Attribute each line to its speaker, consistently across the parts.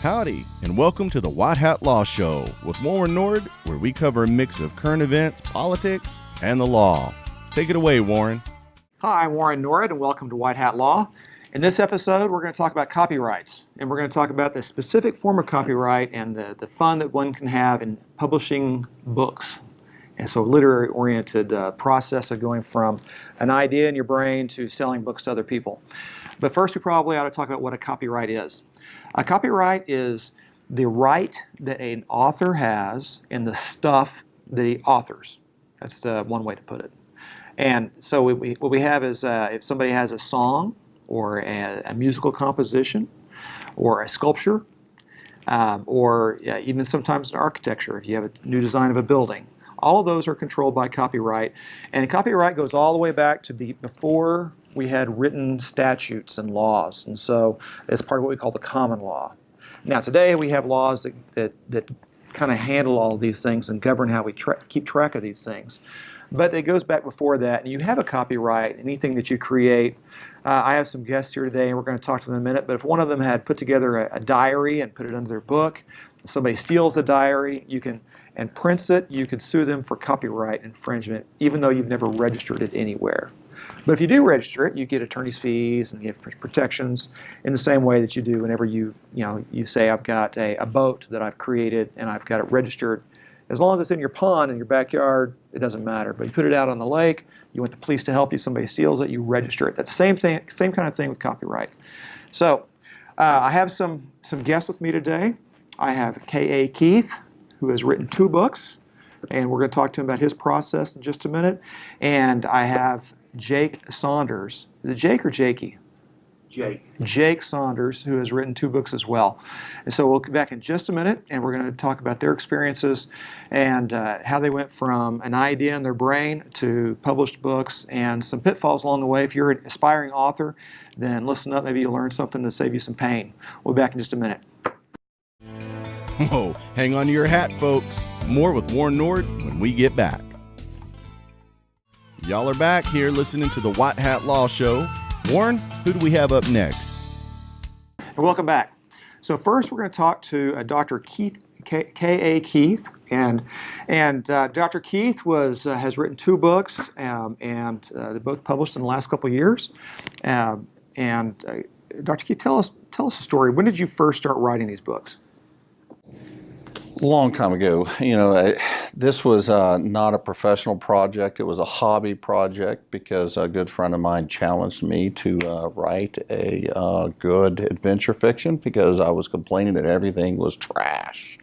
Speaker 1: Howdy, and welcome to the White Hat Law Show with Warren Nord, where we cover a mix of current events, politics, and the law. Take it away, Warren.
Speaker 2: Hi, I'm Warren Nord, and welcome to White Hat Law. In this episode, we're going to talk about copyrights, and we're going to talk about the specific form of copyright and the fun that one can have in publishing books. And so literary-oriented process of going from an idea in your brain to selling books to other people. But first, we probably ought to talk about what a copyright is. A copyright is the right that an author has in the stuff that he authors. That's the one way to put it. And so what we have is if somebody has a song or a musical composition or a sculpture or even sometimes an architecture, if you have a new design of a building, all of those are controlled by copyright. And copyright goes all the way back to before we had written statutes and laws. And so it's part of what we call the common law. Now today we have laws that kind of handle all of these things and govern how we keep track of these things. But it goes back before that, and you have a copyright, anything that you create. I have some guests here today, and we're going to talk to them in a minute, but if one of them had put together a diary and put it under their book, somebody steals the diary, and prints it, you could sue them for copyright infringement, even though you've never registered it anywhere. But if you do register it, you get attorney's fees and you have protections in the same way that you do whenever you say, I've got a boat that I've created and I've got it registered. As long as it's in your pond, in your backyard, it doesn't matter. But you put it out on the lake, you want the police to help you, somebody steals it, you register it. That's the same thing, same kind of thing with copyright. So I have some guests with me today. I have K.A. Keith, who has written 2 books, and we're going to talk to him about his process in just a minute. And I have Jake Saunders. Is it Jake or Jakey?
Speaker 3: Jake.
Speaker 2: Jake Saunders, who has written 2 books as well. And so we'll come back in just a minute, and we're going to talk about their experiences and how they went from an idea in their brain to published books and some pitfalls along the way. If you're an aspiring author, then listen up. Maybe you'll learn something to save you some pain. We'll be back in just a minute.
Speaker 1: Whoa, hang on to your hat, folks. More with Warren Nord when we get back. Y'all are back here listening to the White Hat Law Show. Warren, who do we have up next?
Speaker 2: And welcome back. So first we're going to talk to Dr. Keith, K.A. Keith. And Dr. Keith has written 2 books, and they're both published in the last couple of years. Dr. Keith, tell us a story. When did you first start writing these books?
Speaker 3: Long time ago. This was not a professional project. It was a hobby project because a good friend of mine challenged me to write a good adventure fiction because I was complaining that everything was trash.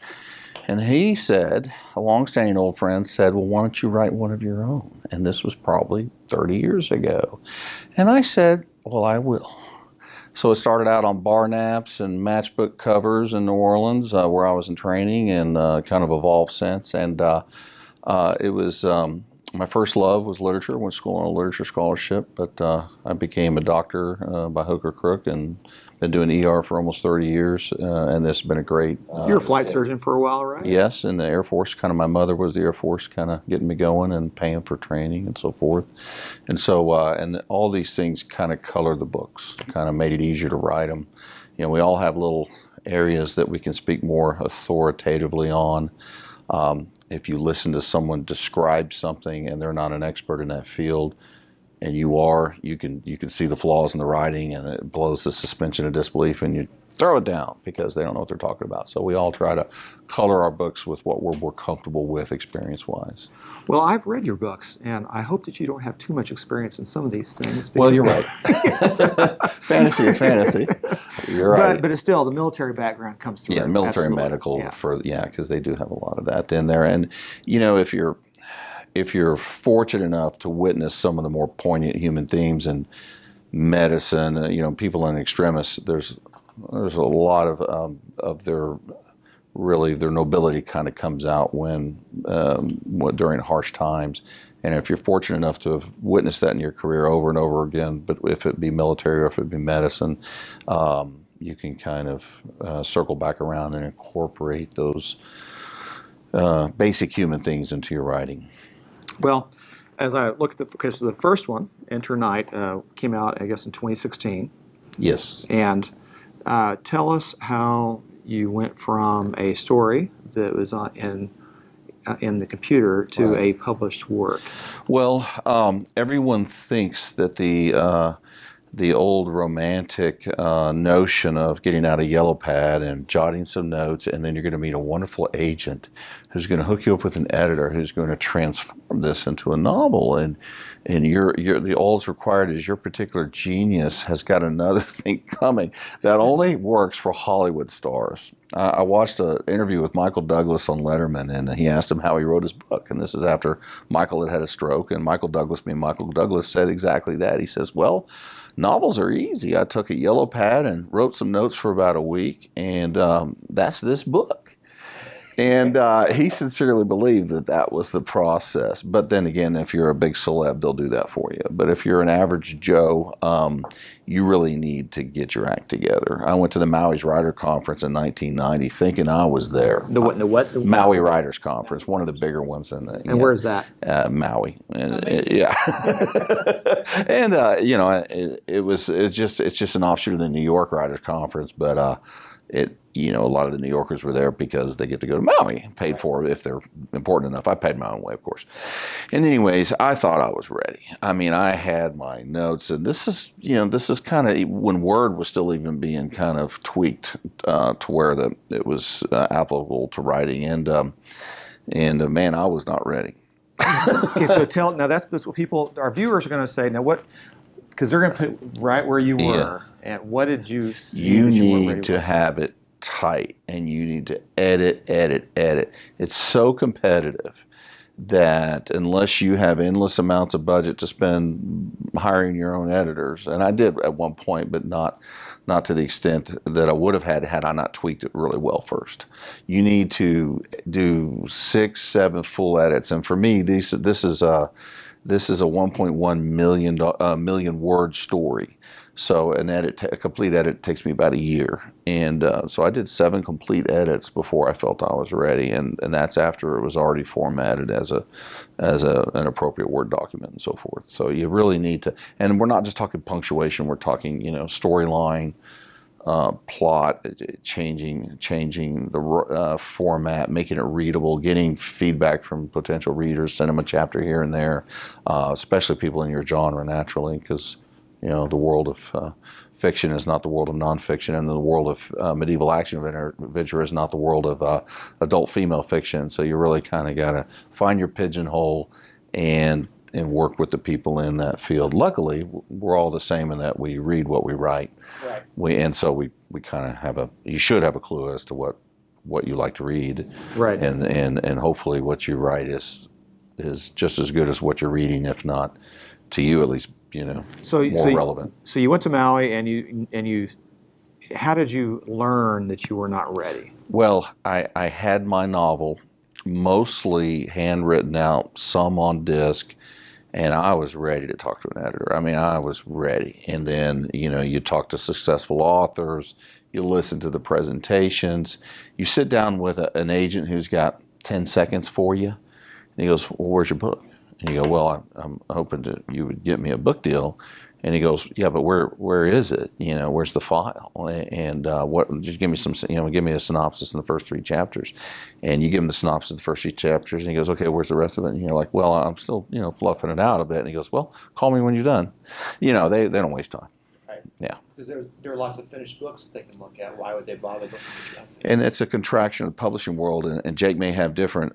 Speaker 3: And he said, a long-standing old friend said, well, why don't you write one of your own? And this was probably 30 years ago. And I said, well, I will. So it started out on bar naps and matchbook covers in New Orleans, where I was in training, and kind of evolved since. And it was my first love was literature. Went to school on a literature scholarship, but I became a doctor by hook or crook, and been doing ER for almost 30 years. And this has been a great.
Speaker 2: You're a flight surgeon for a while, right?
Speaker 3: Yes, in the Air Force. Kind of my mother was the Air Force, kind of getting me going and paying for training and so forth. And so, and all these things kind of color the books, kind of made it easier to write them. We all have little areas that we can speak more authoritatively on. If you listen to someone describe something and they're not an expert in that field, and you can see the flaws in the writing, and it blows the suspension of disbelief, and you throw it down because they don't know what they're talking about. So we all try to color our books with what we're more comfortable with experience-wise.
Speaker 2: Well, I've read your books, and I hope that you don't have too much experience in some of these things.
Speaker 3: Well, you're right. Fantasy is fantasy. You're right.
Speaker 2: But it's still, the military background comes through.
Speaker 3: Yeah, military
Speaker 2: Absolutely.
Speaker 3: medical, because they do have a lot of that in there. And, if you're fortunate enough to witness some of the more poignant human themes in medicine, people in extremis, there's a lot of their nobility kind of comes out when during harsh times. And if you're fortunate enough to have witnessed that in your career over and over again, but if it be military or if it be medicine, you can kind of circle back around and incorporate those basic human things into your writing.
Speaker 2: Well, as I look at the first one, Enter Night, came out, I guess, in 2016.
Speaker 3: Yes.
Speaker 2: And tell us how you went from a story that was in the computer to a published work.
Speaker 3: Well, everyone thinks that the old romantic notion of getting out a yellow pad and jotting some notes, and then you're going to meet a wonderful agent who's going to hook you up with an editor who's going to transform this into a novel, and all that's required is your particular genius has got another thing coming that only works for Hollywood stars. I watched an interview with Michael Douglas on Letterman, and he asked him how he wrote his book, and this is after Michael had had a stroke, and Michael Douglas, being Michael Douglas, said exactly that. He says, well, novels are easy. I took a yellow pad and wrote some notes for about a week, and that's this book. And he sincerely believed that that was the process. But then again, if you're a big celeb, they'll do that for you. But if you're an average Joe, you really need to get your act together. I went to the Maui's Writer Conference in 1990 thinking I was there.
Speaker 2: The what? The
Speaker 3: Maui Writers Conference, one of the bigger ones in the.
Speaker 2: And where's that?
Speaker 3: Maui. And, yeah. And it's just an offshoot of the New York Writers Conference, but a lot of the New Yorkers were there because they get to go to Maui, paid for if they're important enough. I paid my own way, of course. And anyways, I thought I was ready. I mean, I had my notes, and this is kind of when Word was still even being kind of tweaked to where it was applicable to writing, and man, I was not ready.
Speaker 2: Okay, so now that's what our viewers are going to say. Now what? Because they're going to put right where you were, and what did you see?
Speaker 3: You need to have it tight, and you need to edit. It's so competitive that unless you have endless amounts of budget to spend hiring your own editors, and I did at one point, but not to the extent that I would have had I not tweaked it really well first. You need to do 6-7 full edits, and for me, this is a 1.1 million word story. So a complete edit takes me about a year, and so I did 7 complete edits before I felt I was ready, and that's after it was already formatted as an appropriate Word document and so forth. So you really need to, and we're not just talking punctuation. We're talking storyline, plot, changing the format, making it readable, getting feedback from potential readers, send them a chapter here and there, especially people in your genre naturally, because the world of fiction is not the world of nonfiction, and the world of medieval action adventure is not the world of adult female fiction. So you really kind of got to find your pigeonhole and work with the people in that field. Luckily, we're all the same in that we read what we write. Right. And so we kind of you should have a clue as to what you like to read.
Speaker 2: Right.
Speaker 3: And hopefully what you write is just as good as what you're reading, if not, to you at least, more relevant.
Speaker 2: So you went to Maui, and you how did you learn that you were not ready?
Speaker 3: Well, I had my novel mostly handwritten out, some on disc, and I was ready to talk to an editor. I mean, I was ready. And then, you talk to successful authors, you listen to the presentations, you sit down with an agent who's got 10 seconds for you, and he goes, well, where's your book? And you go, well, I'm hoping you would get me a book deal. And he goes, yeah, but where is it? Where's the file? And just give me give me a synopsis in the first 3 chapters. And you give him the synopsis of the first 3 chapters, and he goes, okay, where's the rest of it? And you're like, well, I'm still, fluffing it out a bit. And he goes, well, call me when you're done. They don't waste time.
Speaker 2: Right.
Speaker 3: Yeah.
Speaker 2: Because there are lots of finished books that they can look at. Why would they bother looking at you?
Speaker 3: And it's a contraction of the publishing world, and Jake may have different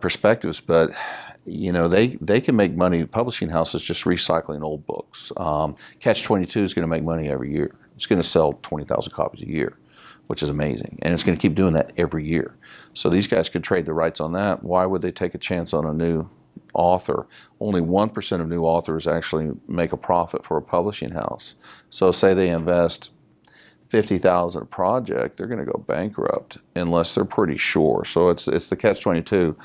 Speaker 3: perspectives, but they can make money. Publishing houses just recycling old books. Catch-22 is going to make money every year. It's going to sell 20,000 copies a year, which is amazing, and it's going to keep doing that every year. So these guys could trade the rights on that. Why would they take a chance on a new author? Only 1% of new authors actually make a profit for a publishing house. So say they invest $50,000 a project, they're going to go bankrupt unless they're pretty sure. So it's the catch-22.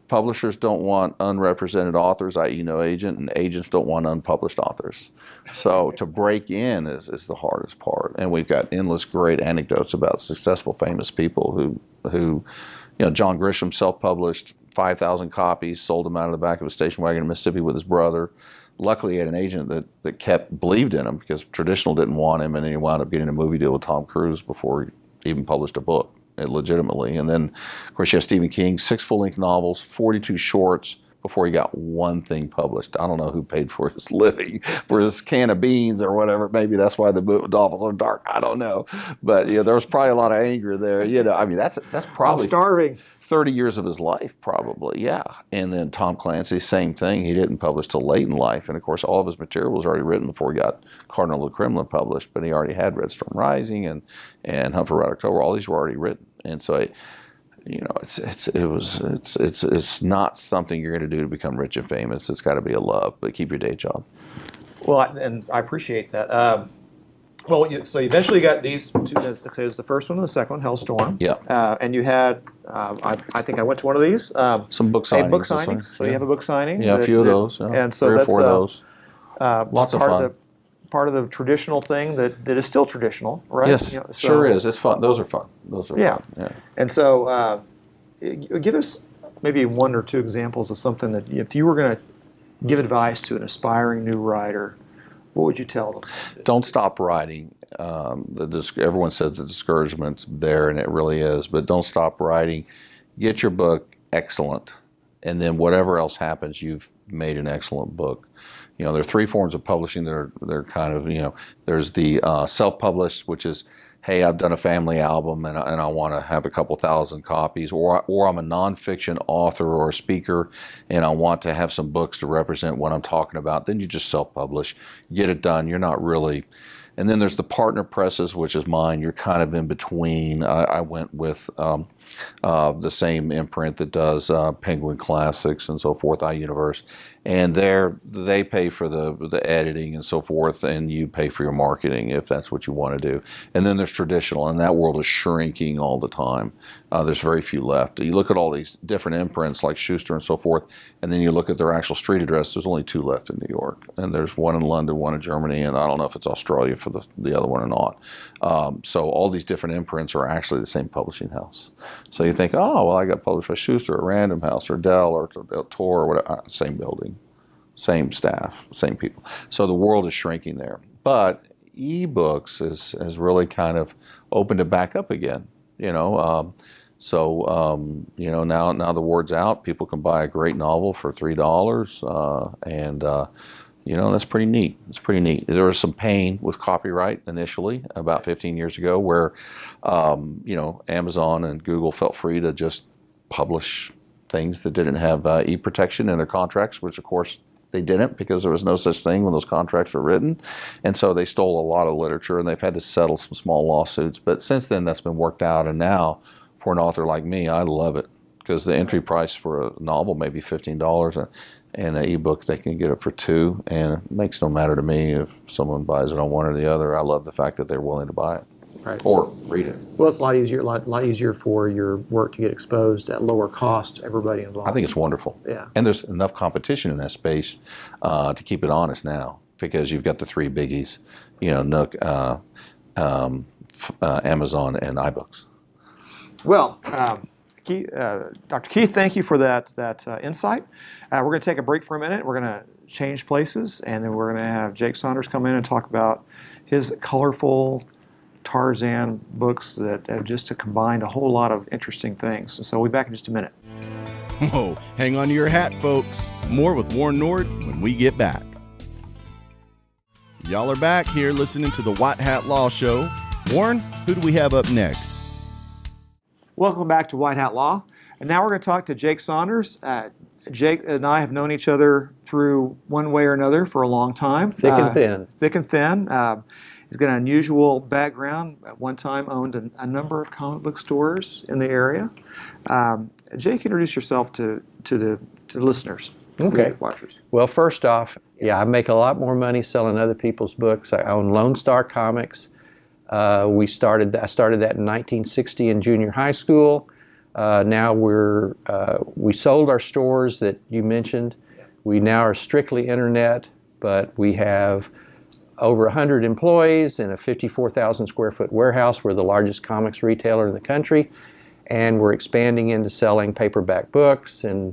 Speaker 3: Publishers don't want unrepresented authors, i.e. no agent, and agents don't want unpublished authors. So to break in is the hardest part. And we've got endless great anecdotes about successful, famous people who John Grisham self-published 5,000 copies, sold them out of the back of a station wagon in Mississippi with his brother. Luckily, he had an agent that believed in him, because traditional didn't want him, and then he wound up getting a movie deal with Tom Cruise before even published a book legitimately. And then, of course, you have Stephen King, 6 full-length novels, 42 shorts, before he got one thing published. I don't know who paid for his living, for his can of beans or whatever. Maybe that's why the novels are dark. I don't know. But there was probably a lot of anger there. I mean, that's probably
Speaker 2: I'm starving.
Speaker 3: 30 years of his life, probably, yeah. And then Tom Clancy, same thing. He didn't publish till late in life. And of course, all of his material was already written before he got Cardinal of the Kremlin published. But he already had Red Storm Rising and Hunt for Red October. All these were already written. And so it's not something you're going to do to become rich and famous. It's got to be a love, but keep your day job.
Speaker 2: Well, and I appreciate that. So you eventually got these two. There's the first one and the second one, Hellstorm.
Speaker 3: Yeah.
Speaker 2: And you had, I think I went to one of these.
Speaker 3: Some book signings.
Speaker 2: A book signing. So you have a book signing.
Speaker 3: Yeah, a few of those. Yeah.
Speaker 2: And so
Speaker 3: 3 or
Speaker 2: that's
Speaker 3: 4 of those.
Speaker 2: Lots
Speaker 3: of fun.
Speaker 2: Part of the traditional thing that is still traditional, right?
Speaker 3: Yes, sure is. It's fun. Those are fun. Fun. Yeah.
Speaker 2: And so give us maybe 1 or 2 examples of something that if you were going to give advice to an aspiring new writer, what would you tell them?
Speaker 3: Don't stop writing. Everyone says the discouragement's there, and it really is, but don't stop writing. Get your book excellent, and then whatever else happens, you've made an excellent book. There are 3 forms of publishing that they're kind of, there's the self-published, which is, hey, I've done a family album and I want to have a couple thousand copies, or I'm a nonfiction author or a speaker and I want to have some books to represent what I'm talking about. Then you just self-publish, get it done. You're not really. And then there's the partner presses, which is mine. You're kind of in between. I went with the same imprint that does Penguin Classics and so forth, iUniverse. And they pay for the editing and so forth, and you pay for your marketing if that's what you want to do. And then there's traditional, and that world is shrinking all the time. There's very few left. You look at all these different imprints like Schuster and so forth, and then you look at their actual street address, there's only 2 left in New York. And there's 1 in London, 1 in Germany, and I don't know if it's Australia for the other one or not. So all these different imprints are actually the same publishing house. So you think, oh, well, I got published by Schuster or Random House or Dell or Tor or whatever. Same building, same staff, same people. So the world is shrinking there. But ebooks has really kind of opened it back up again. Now the word's out. People can buy a great novel for $3, and that's pretty neat. It's pretty neat. There was some pain with copyright initially about 15 years ago where, Amazon and Google felt free to just publish things that didn't have e-protection in their contracts, which of course they didn't because there was no such thing when those contracts were written. And so they stole a lot of literature and they've had to settle some small lawsuits. But since then that's been worked out, and now for an author like me, I love it because the entry price for a novel may be $15 and an ebook they can get it for $2, and it makes no matter to me if someone buys it on one or the other. I love the fact that they're willing to buy it.
Speaker 2: Right.
Speaker 3: Or read it.
Speaker 2: Well, it's a lot easier for your work to get exposed at lower cost to everybody involved.
Speaker 3: I think it's wonderful.
Speaker 2: Yeah.
Speaker 3: And there's enough competition in that space to keep it honest now, because you've got the 3 biggies, Nook, Amazon, and iBooks.
Speaker 2: Well, Dr. Keith, thank you for that insight. We're going to take a break for a minute. We're going to change places, and then we're going to have Jake Saunders come in and talk about his colorful Tarzan books that have just combined a whole lot of interesting things. And so we'll be back in just a minute.
Speaker 1: Whoa, hang on to your hat, folks. More with Warren Nord when we get back. Y'all are back here listening to the White Hat Law Show. Warren, who do we have up next?
Speaker 2: Welcome back to White Hat Law. And now we're going to talk to Jake Saunders. Jake and I have known each other through one way or another for a long time.
Speaker 4: Thick and thin.
Speaker 2: Thick and thin. He's got an unusual background. At one time owned a number of comic book stores in the area. Jake, introduce yourself to the listeners.
Speaker 4: Okay.
Speaker 2: Watchers.
Speaker 4: Well, first off, I make a lot more money selling other people's books. I own Lone Star Comics. I started that in 1960 in junior high school. Now we sold our stores that you mentioned. We now are strictly internet, but we have over 100 employees in a 54,000 square foot warehouse. We're the largest comics retailer in the country, and we're expanding into selling paperback books and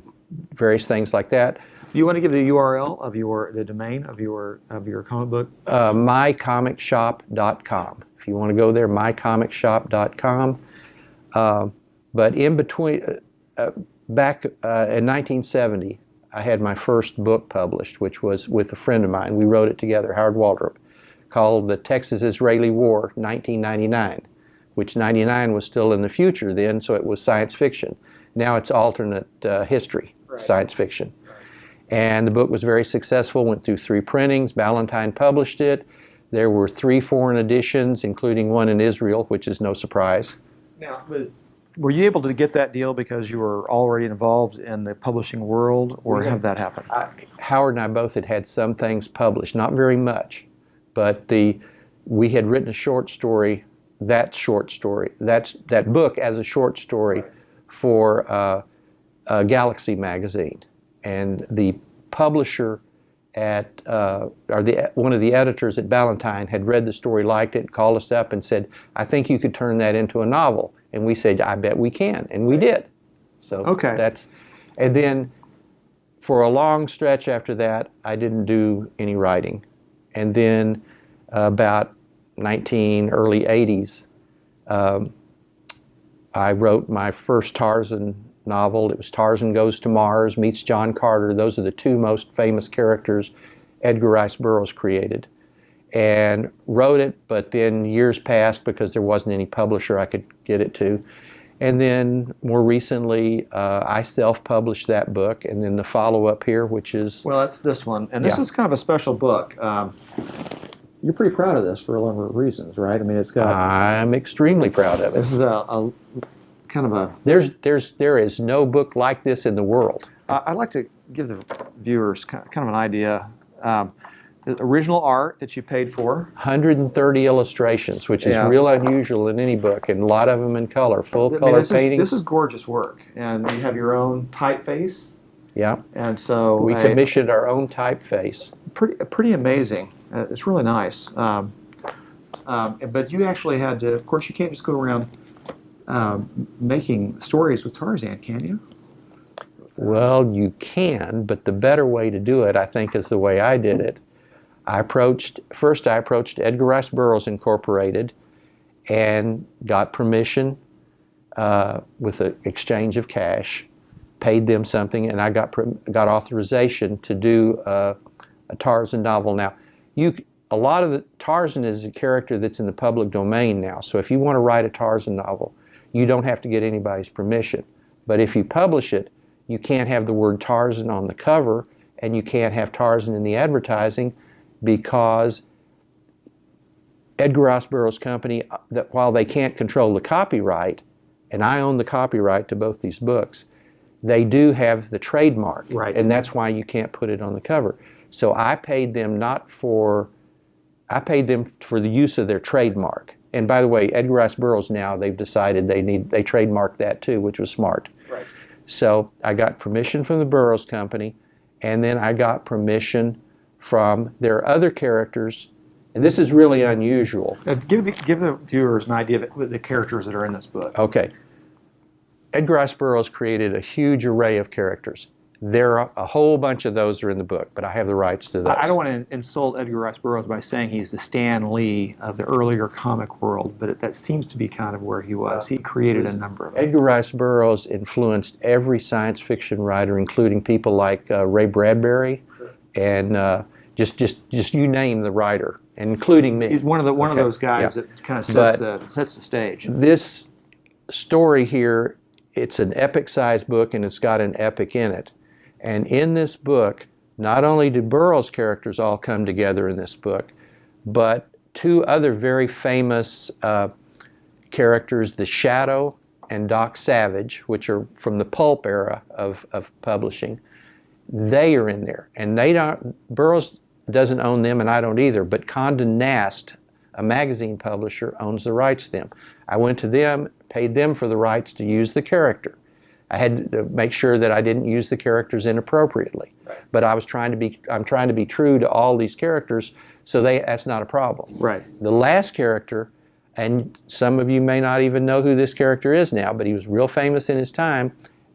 Speaker 4: various things like that.
Speaker 2: Do you want to give the URL of the domain of your comic book?
Speaker 4: mycomicshop.com. If you want to go there, mycomicshop.com. But in between, back in 1970, I had my first book published, which was with a friend of mine. We wrote it together, Howard Waldrop, called The Texas-Israeli War, 1999, which 99 was still in the future then, so it was science fiction. Now it's alternate history, science fiction. And the book was very successful, went through 3 printings. Ballantine published it. There were 3 foreign editions, including one in Israel, which is no surprise.
Speaker 2: Now, were you able to get that deal because you were already involved in the publishing world, or have that happened?
Speaker 4: Howard and I both had some things published, not very much, but we had written a short story, that book as a short story for Galaxy magazine. And the publisher at, one of the editors at Ballantine had read the story, liked it, called us up and said, I think you could turn that into a novel. And we said, I bet we can. And we did. So and then for a long stretch after that, I didn't do any writing. And then about early 80s, I wrote my first Tarzan novel. It was Tarzan Goes to Mars, meets John Carter. Those are the 2 most famous characters Edgar Rice Burroughs created. And wrote it, but then years passed because there wasn't any publisher I could get it to. And then more recently, I self-published that book, and then the follow-up here, which is...
Speaker 2: Well, that's this one. And this is kind of a special book. You're pretty proud of this for a number of reasons, right? I mean, it's got...
Speaker 4: I'm extremely proud of it.
Speaker 2: This is a kind of a...
Speaker 4: There is no book like this in the world.
Speaker 2: I'd like to give the viewers kind of an idea. The original art that you paid for.
Speaker 4: 130 illustrations, which is real unusual in any book, and a lot of them in color, full-color paintings.
Speaker 2: This is gorgeous work, and you have your own typeface.
Speaker 4: Yeah.
Speaker 2: And so...
Speaker 4: We commissioned our own typeface.
Speaker 2: Pretty amazing. It's really nice. But you actually had to... Of course, you can't just go around making stories with Tarzan, can you?
Speaker 4: Well, you can, but the better way to do it, I think, is the way I did it. First I approached Edgar Rice Burroughs Incorporated and got permission with an exchange of cash, paid them something, and I got authorization to do a Tarzan novel. Now, a lot of Tarzan is a character that's in the public domain now, so if you want to write a Tarzan novel, you don't have to get anybody's permission. But if you publish it, you can't have the word Tarzan on the cover, and you can't have Tarzan in the advertising, because Edgar Rice Burroughs Company, that while they can't control the copyright, and I own the copyright to both these books, they do have the trademark, and that's why you can't put it on the cover. So I paid them for the use of their trademark. And by the way, Edgar Rice Burroughs now, they've decided they trademarked that too, which was smart.
Speaker 2: Right.
Speaker 4: So I got permission from the Burroughs Company, and then I got permission from their other characters, and this is really unusual.
Speaker 2: Give the viewers an idea of the characters that are in this book.
Speaker 4: Okay. Edgar Rice Burroughs created a huge array of characters. There are a whole bunch of those are in the book, but I have the rights to those.
Speaker 2: I don't want to insult Edgar Rice Burroughs by saying he's the Stan Lee of the earlier comic world, but that seems to be kind of where he was. He created a number of them.
Speaker 4: Edgar Rice Burroughs influenced every science fiction writer, including people like Ray Bradbury, and just you name the writer, including me.
Speaker 2: He's one of those guys that kind of sets the stage.
Speaker 4: This story here, it's an epic-sized book, and it's got an epic in it. And in this book, not only did Burroughs' characters all come together in this book, but 2 other very famous characters, The Shadow and Doc Savage, which are from the pulp era of publishing. They are in there. And Burroughs doesn't own them, and I don't either, but Condé Nast, a magazine publisher, owns the rights to them. I went to them, paid them for the rights to use the character. I had to make sure that I didn't use the characters inappropriately. Right. But I'm trying to be true to all these characters, so that's not a problem.
Speaker 2: Right.
Speaker 4: The last character, and some of you may not even know who this character is now, but he was real famous in his time,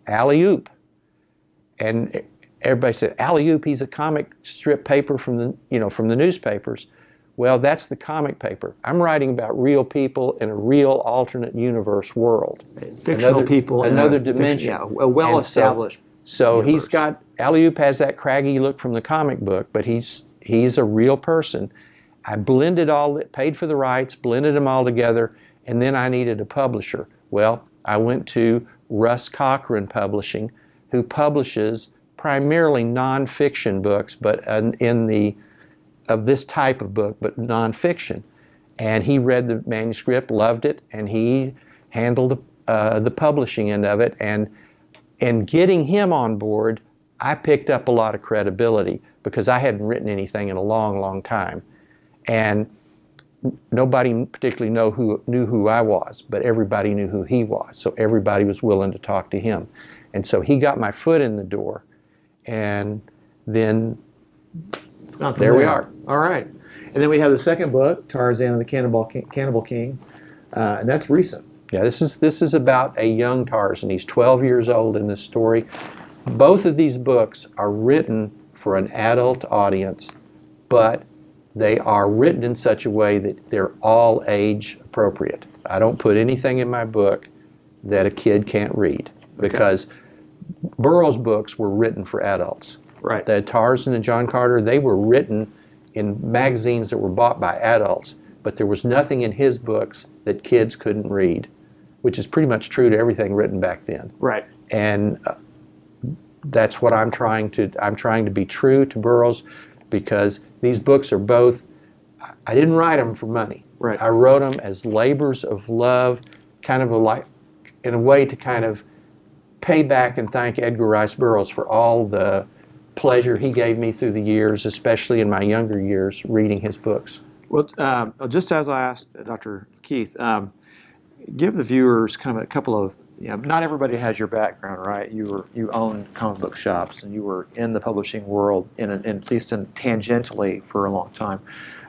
Speaker 4: Alley-Oop. And everybody said, Alley-Oop, he's a comic strip paper from the newspapers. Well, that's the comic paper. I'm writing about real people in a real alternate universe world.
Speaker 2: Fictional people in
Speaker 4: another
Speaker 2: a
Speaker 4: dimension.
Speaker 2: Yeah, a well-established.
Speaker 4: So he's
Speaker 2: universe.
Speaker 4: got, Alley-Oop has that craggy look from the comic book, but he's a real person. I blended paid for the rights, blended them all together, and then I needed a publisher. Well, I went to Russ Cochran Publishing, who publishes primarily nonfiction books, but of this type of book, but nonfiction. And he read the manuscript, loved it, and he handled the publishing end of it. And getting him on board, I picked up a lot of credibility because I hadn't written anything in a long, long time. And nobody particularly knew who I was, but everybody knew who he was. So everybody was willing to talk to him. And so he got my foot in the door. And then there we are.
Speaker 2: All right. And then we have the second book, Tarzan and the Cannibal King, and that's recent.
Speaker 4: Yeah, this is about a young Tarzan. He's 12 years old in this story. Both of these books are written for an adult audience, but they are written in such a way that they're all age appropriate. I don't put anything in my book that a kid can't read, because Burroughs' books were written for adults.
Speaker 2: Right.
Speaker 4: The Tarzan and John Carter, they were written in magazines that were bought by adults, but there was nothing in his books that kids couldn't read, which is pretty much true to everything written back then.
Speaker 2: Right.
Speaker 4: And that's what I'm trying to be true to Burroughs, because these books are both, I didn't write them for money.
Speaker 2: Right.
Speaker 4: I wrote them as labors of love, kind of in a way to kind of pay back and thank Edgar Rice Burroughs for all the pleasure he gave me through the years, especially in my younger years, reading his books.
Speaker 2: Well, just as I asked Dr. Keith, give the viewers kind of a couple of, not everybody has your background, right? You own comic book shops, and you were in the publishing world, at least tangentially, for a long time.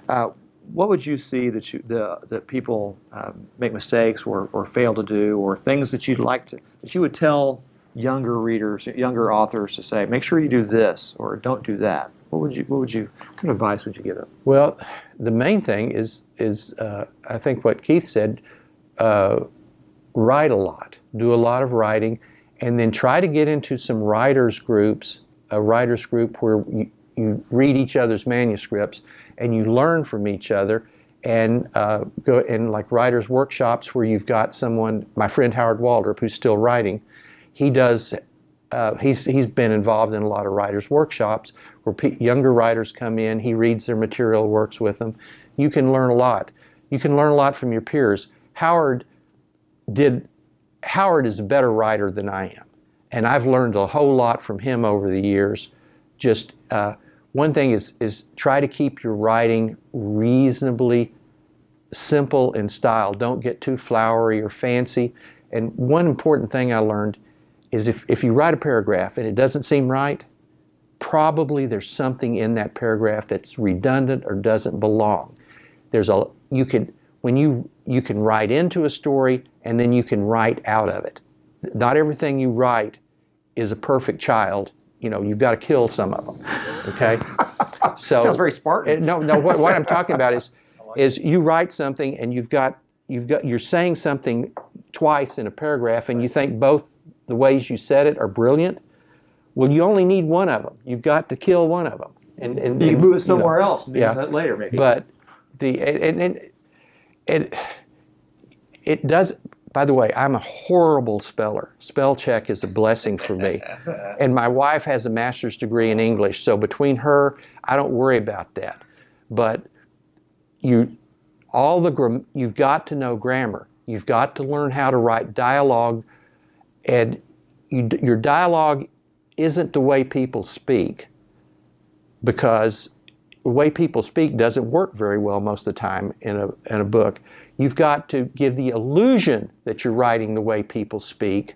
Speaker 2: What would you see that people make mistakes or fail to do, or things that you would tell younger readers, younger authors to say, make sure you do this or don't do that? What kind of advice would you give them?
Speaker 4: Well, the main thing is I think what Keith said, write a lot, do a lot of writing, and then try to get into some writers groups, a writers group where you read each other's manuscripts and you learn from each other, and go in like writers workshops where you've got someone, my friend Howard Waldrop, who's still writing. He does, he's been involved in a lot of writers workshops where younger writers come in, he reads their material, works with them. You can learn a lot. You can learn a lot from your peers. Howard is a better writer than I am, and I've learned a whole lot from him over the years. Just one thing is try to keep your writing reasonably simple in style. Don't get too flowery or fancy. And one important thing I learned is if you write a paragraph and it doesn't seem right, probably there's something in that paragraph that's redundant or doesn't belong. You can write into a story, and then you can write out of it. Not everything you write is a perfect child. You've got to kill some of them. Okay. So
Speaker 2: sounds very Spartan.
Speaker 4: No. What I'm talking about is you write something and you're saying something twice in a paragraph, and you think both the ways you said it are brilliant. Well, you only need one of them. You've got to kill one of them, and
Speaker 2: you can move it somewhere else and do that later, maybe.
Speaker 4: But it does. By the way, I'm a horrible speller. Spell check is a blessing for me. And my wife has a master's degree in English, so between her, I don't worry about that. But you've got to know grammar. You've got to learn how to write dialogue, and your dialogue isn't the way people speak, because the way people speak doesn't work very well most of the time in a book. You've got to give the illusion that you're writing the way people speak,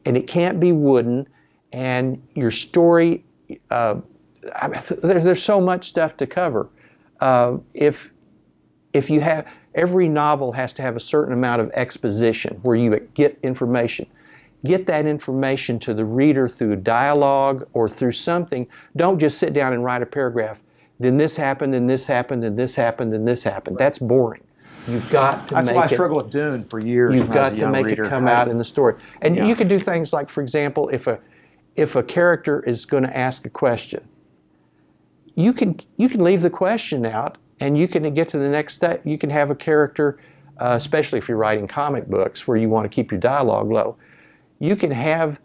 Speaker 4: and it can't be wooden. And your story, there's so much stuff to cover. If you have, every novel has to have a certain amount of exposition where you get information. Get that information to the reader through dialogue or through something. Don't just sit down and write a paragraph. then this happened, and this happened, and this happened, and this happened. That's boring. You've got to
Speaker 2: That's
Speaker 4: make
Speaker 2: why I
Speaker 4: it.
Speaker 2: struggled with Dune for years.
Speaker 4: You've
Speaker 2: when I was
Speaker 4: got
Speaker 2: a
Speaker 4: to
Speaker 2: young
Speaker 4: make
Speaker 2: reader.
Speaker 4: it come out in the story. And
Speaker 2: Yeah.
Speaker 4: you can do things like, for example, if a character is going to ask a question, you can leave the question out, and you can get to the next step. You can have a character, especially if you're writing comic books where you want to keep your dialogue low. You can have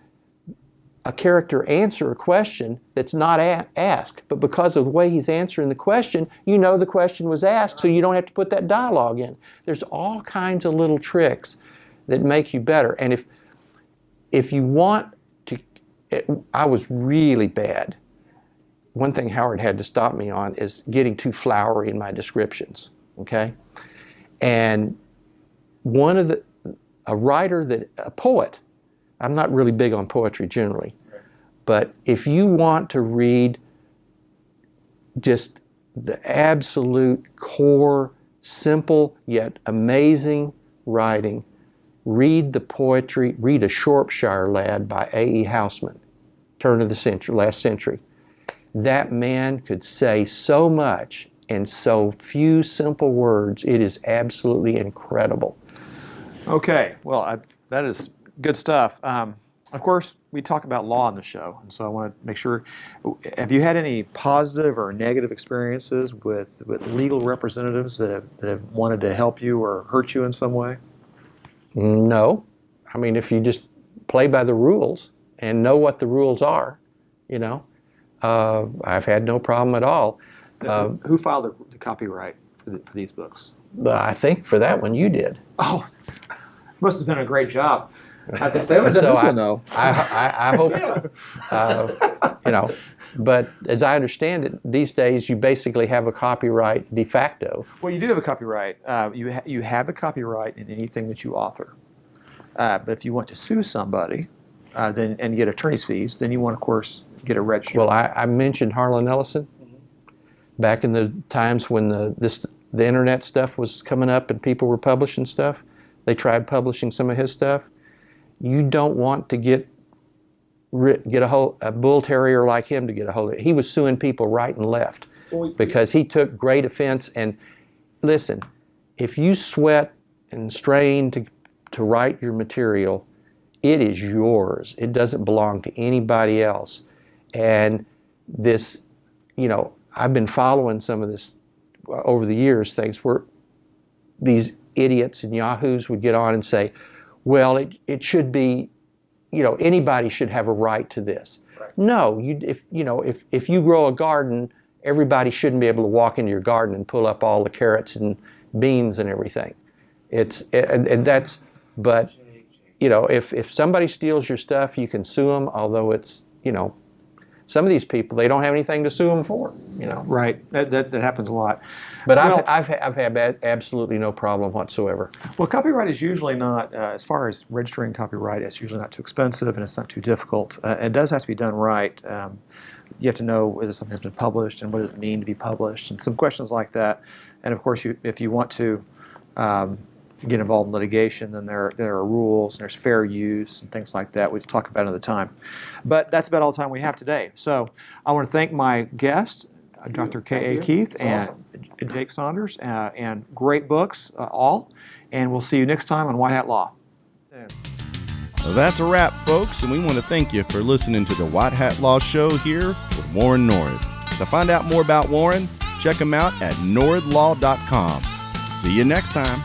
Speaker 4: a character answer a question that's not asked, but because of the way he's answering the question, you know the question was asked, so you don't have to put that dialogue in. There's all kinds of little tricks that make you better. And if you want to, I was really bad. One thing Howard had to stop me on is getting too flowery in my descriptions, okay? And a poet, I'm not really big on poetry generally, but if you want to read just the absolute core, simple yet amazing writing, read the poetry, read A Shropshire Lad by A.E. Housman, turn of the century, last century. That man could say so much in so few simple words. It is absolutely incredible.
Speaker 2: Okay, well, that is good stuff. Of course, we talk about law on the show, and so I want to make sure, have you had any positive or negative experiences with legal representatives that have wanted to help you or hurt you in some way?
Speaker 4: No. I mean, if you just play by the rules and know what the rules are, you know, I've had no problem at all.
Speaker 2: Who filed the copyright for these books?
Speaker 4: I think for that one you did.
Speaker 2: Oh, must have been a great job. They haven't done this one, though.
Speaker 4: I hope, you know, but as I understand it, these days you basically have a copyright de facto.
Speaker 2: Well, you do have a copyright. You have a copyright in anything that you author. But if you want to sue somebody and get attorney's fees, then you want, of course, get it registered.
Speaker 4: Well, I mentioned Harlan Ellison back in the times when the internet stuff was coming up and people were publishing stuff. They tried publishing some of his stuff. You don't want to get a bull terrier like him to get a hold of it. He was suing people right and left because he took great offense. And listen, if you sweat and strain to write your material, it is yours. It doesn't belong to anybody else. And this, you know, I've been following some of this over the years, things where these idiots and yahoos would get on and say, well, it should be, you know, anybody should have a right to this. Right. No, if you grow a garden, everybody shouldn't be able to walk into your garden and pull up all the carrots and beans and everything. But you know, if somebody steals your stuff, you can sue them. Although it's, you know, some of these people, they don't have anything to sue them for, you know.
Speaker 2: Right, that happens a lot.
Speaker 4: But I've had absolutely no problem whatsoever.
Speaker 2: Well, copyright is usually not, as far as registering copyright, it's usually not too expensive and it's not too difficult. It does have to be done right. You have to know whether something has been published and what does it mean to be published and some questions like that. And of course, if you want to get involved in litigation, then there are rules and there's fair use and things like that. We'll talk about another time. But that's about all the time we have today. So I want to thank my guest, Dr. K.A. Keith and Jake Saunders, and great books, all. And we'll see you next time on White Hat Law.
Speaker 1: Well, that's a wrap, folks, and we want to thank you for listening to the White Hat Law Show here with Warren Norrid. To find out more about Warren, check him out at norridlaw.com. See you next time.